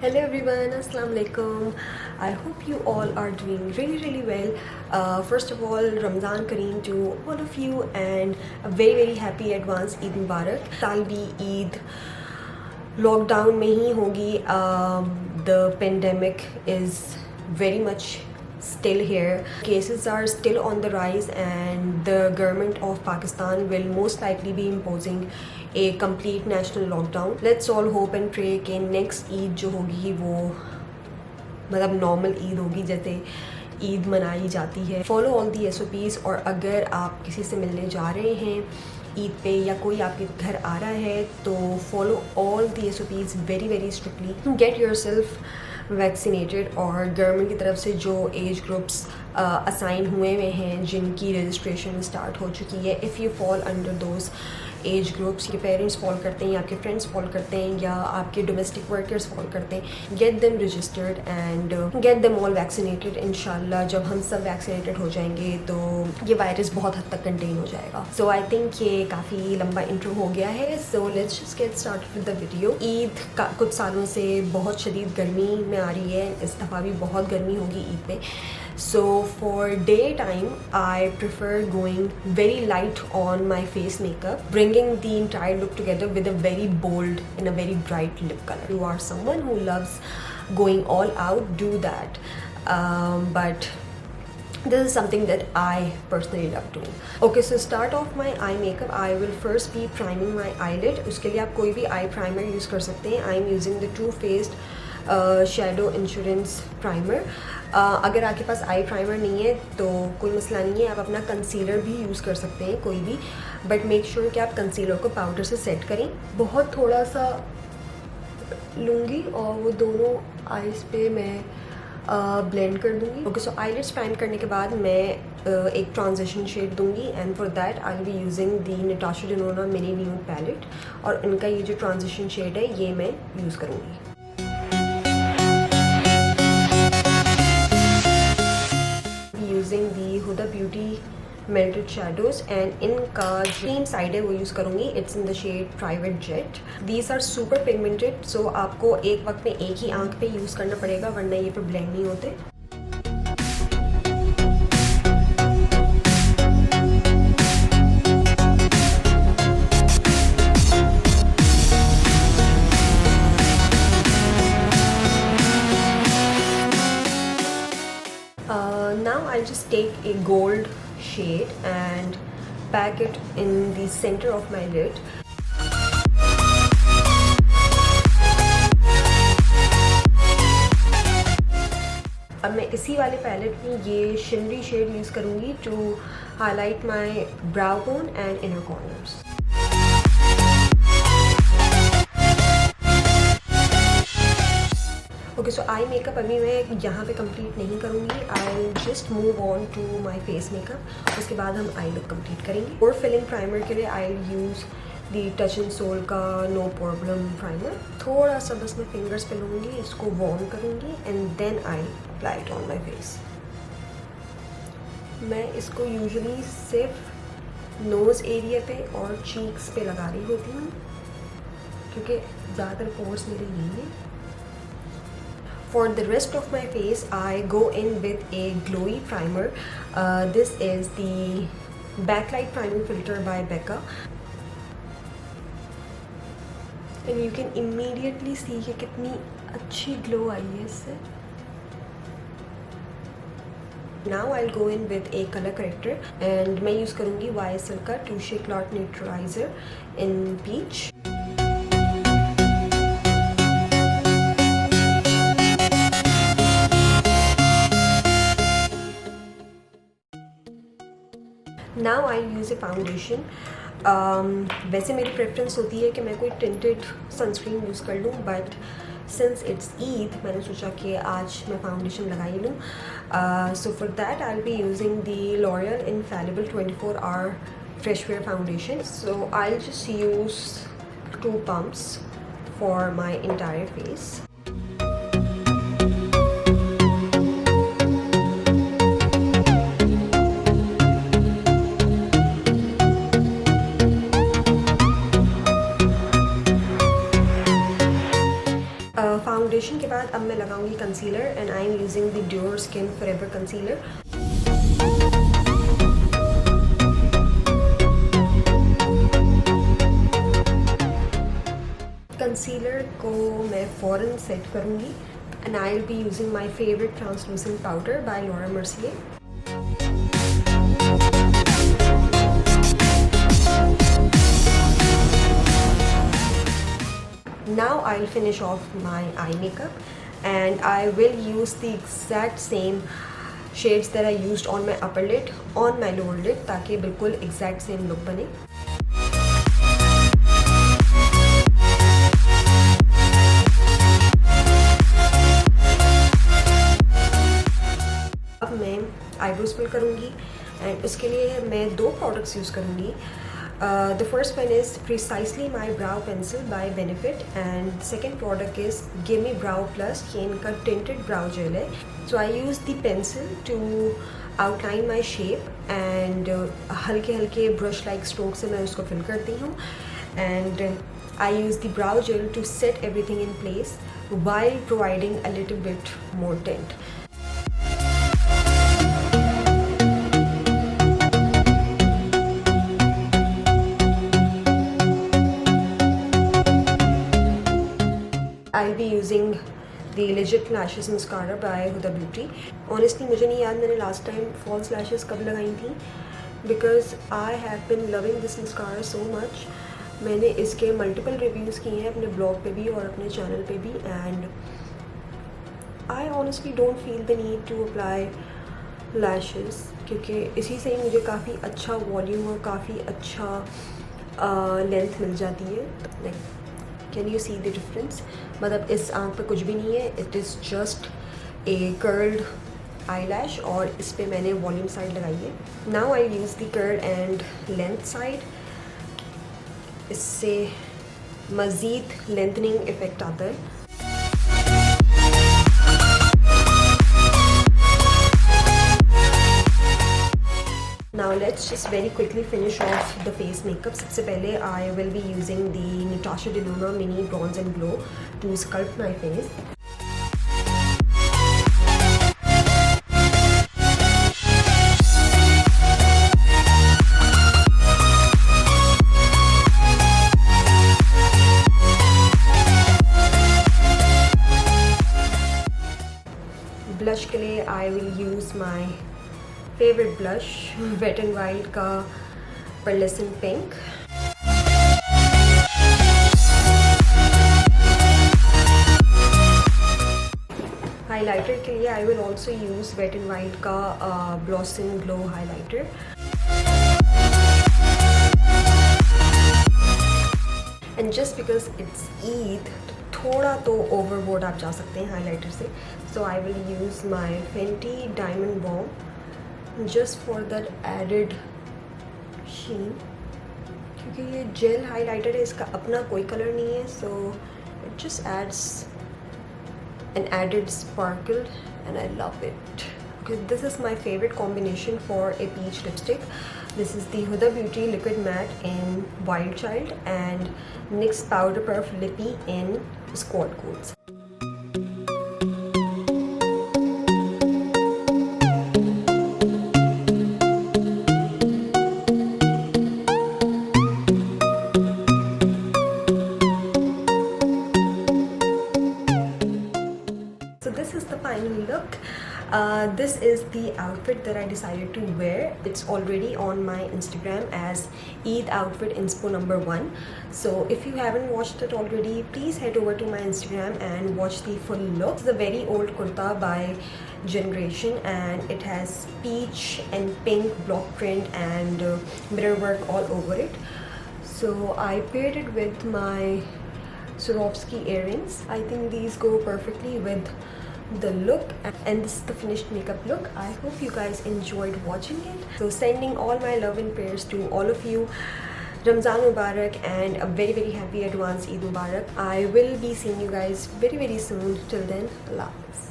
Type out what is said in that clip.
Hello everyone, Assalamu alaikum. I hope you all are doing really well. First of all, Ramzan Kareem to all of you and a very happy advance Eid Mubarak. साल भी Eid lockdown में ही होगी. The pandemic is very much still here. Cases are still on the rise and the government of Pakistan will most likely be imposing a complete national lockdown. Let's all hope and pray कि next Eid जो होगी वो मतलब normal Eid होगी जैसे ईद मनाई जाती है. फॉलो ऑल दी SOPs और अगर आप किसी से मिलने जा रहे हैं ईद पे या कोई आपके घर आ रहा है तो follow all the SOPs very strictly. Get yourself vaccinated और गवर्नमेंट की तरफ से जो एज ग्रुप्स असाइन हुए हैं जिनकी रजिस्ट्रेशन स्टार्ट हो चुकी है, if you fall under those age groups, के पेरेंट्स फॉल करते हैं या आपके फ्रेंड्स फॉल करते हैं या आपके डोमेस्टिक वर्कर्स फॉल करते हैं, get them registered and get them all vaccinated. इंशाल्लाह जब हम सब वैक्सीनेटेड हो जाएंगे तो ये वायरस बहुत हद तक कंटेन हो जाएगा. सो आई थिंक ये काफ़ी लंबा इंट्रो हो गया है. So let's just get started with the video. Eid का कुछ सालों से बहुत शदीद गर्मी में आ रही है. इस दफ़ा भी बहुत गर्मी होगी ईद पे. So for daytime, I prefer going very light on my face makeup, bringing the entire look together with a very bold and a very bright lip color. You are someone who loves going all out, do that. But this is something that I personally love doing. Okay, so start off my eye makeup. I will first be priming my eyelid. उसके लिए आप कोई भी eye primer use कर सकते हैं. I am using the Too Faced Shadow Insurance Primer. अगर आपके पास आई प्राइमर नहीं है तो कोई मसला नहीं है, आप अपना कंसीलर भी यूज़ कर सकते हैं कोई भी, बट मेक श्योर कि आप कंसीलर को पाउडर से सेट करें. बहुत थोड़ा सा लूँगी और वो दोनों आईज पे मैं ब्लेंड कर दूँगी. ओके, सो आईलिड्स प्राइम करने के बाद मैं एक ट्रांजिशन शेड दूँगी and for that I will be using the Natasha Denona mini nude palette और इनका ये जो ट्रांजिशन शेड है ये मैं यूज़ करूँगी. Using the Huda Beauty melted shadows and इनका ग्रीन साइड है वो यूज़ करूँगी. It's in the shade private jet. These are super pigmented, so आपको एक वक्त में एक ही आंख पे यूज़ करना पड़ेगा वरना ये पे ब्लेंड नहीं होते. Now I'll just take a gold shade and pack it in the center of my lid. अब मैं इसी वाले पैलेट में ये शिमरी शेड यूज़ करूँगी to highlight my brow bone and inner corners. Okay, so I makeup अभी मैं यहाँ पे कंप्लीट नहीं करूँगी. I just move on to my face makeup. उसके बाद हम आई लुक कंप्लीट करेंगे. और फिलिंग प्राइमर के लिए I use the touch and sol का नो प्रॉब्लम प्राइमर. थोड़ा सा बस मैं फिंगर्स पे लूँगी, इसको वार्म करूँगी and then I apply it on my face. मैं इसको यूजुअली सिर्फ नोज़ एरिया पे और चीक्स पे लगा रही होती हूँ क्योंकि ज़्यादातर पोर्स मेरे यही हैं. For the rest of my face, I go in with a glowy primer. This is the Backlight Priming Filter by Becca. And you can immediately see कि कितनी अच्छी glow आई है इससे. Now I'll go in with a color corrector and मैं use करूँगी YSL का Touche Cloud Neutralizer in Peach. Now I use A foundation. वैसे मेरी प्रेफरेंस होती है कि मैं कोई टिंटेड सनस्क्रीन यूज़ कर लूँ, बट सिंस इट्स ईद मैंने सोचा कि आज मैं फाउंडेशन लगा ही लूँ. So for that I will be using the L'Oreal infallible 24 hour fresh wear foundation. So I will just use 2 pumps for my entire face. Foundation के बाद बाद अब मैं लगाऊंगी concealer and I am using the Dior Skin Forever concealer. Concealer को मैं फ़ौरन set करूँगी and I will be using my favourite translucent powder by Laura Mercier. Now I'll finish off my eye makeup and I will use the exact same shades that I used on my upper lid on my lower lid ताकि बिल्कुल exact same look बने। अब मैं eyebrows fill करूँगी and उसके लिए मैं 2 products use करूँगी। The first one is Precisely My Brow Pencil by Benefit and second product is Gimme Brow Plus, ये इनका tinted brow gel है। So I use the pencil to outline my shape and हल्के हल्के brush like strokes से मैं उसको fill करती हूँ and I use the brow gel to set everything in place while providing a little bit more tint. I'll be using the Legit Lashes Mascara by Huda Beauty. Honestly मुझे नहीं याद मैंने last time false lashes कब लगाई थी because I have been loving this mascara so much. मैंने इसके multiple reviews किए हैं अपने blog पे भी और अपने channel पे भी and I honestly don't feel the need to apply lashes क्योंकि इसी से ही मुझे काफ़ी अच्छा वॉल्यूम और काफ़ी अच्छा लेंथ मिल जाती है। Like, can you see the difference? मतलब इस आँख पे कुछ भी नहीं है, it is just a curled eyelash और इस पे मैंने वॉल्यूम साइड लगाई है। Now I use the curl and length side, इससे मज़ीद लेंथनिंग इफ़ेक्ट आता है। Now let's just very quickly finish off the face makeup. सबसे पहले I will be using the Natasha Denona Mini Bronze and Glow to sculpt my face. Blush के लिए I will use my favorite blush Wet n Wild का Pearlescent Pink। Highlighter के लिए I will also use Wet n Wild का Blossom Glow highlighter। And just because it's Eid, थोड़ा तो overboard आप जा सकते हैं हाइलाइटर से। So I will use my Fenty Diamond Bomb just for that added sheen क्योंकि ये जेल हाइलाइटर है, इसका अपना कोई कलर नहीं है, so it just adds an added sparkle and I love it. Okay, this is my favorite combination for a peach lipstick. This is the Huda Beauty Liquid Matte in Wild Child and NYX Powder Puff Lippy in Squad Coats. So this is the final look. This is the outfit that I decided to wear. It's already on my Instagram as Eid Outfit Inspo #1. So if you haven't watched it already, please head over to my Instagram and watch the full look. It's a very old kurta by Generation and it has peach and pink block print and mirror work all over it. So I paired it with my Swarovski earrings. I think these go perfectly with the look and this is the finished makeup look. I hope you guys enjoyed watching it. So sending all my love and prayers to all of you. Ramzan Mubarak and a very happy advance Eid Mubarak. I will be seeing you guys very soon. Till then, Allah Hafiz.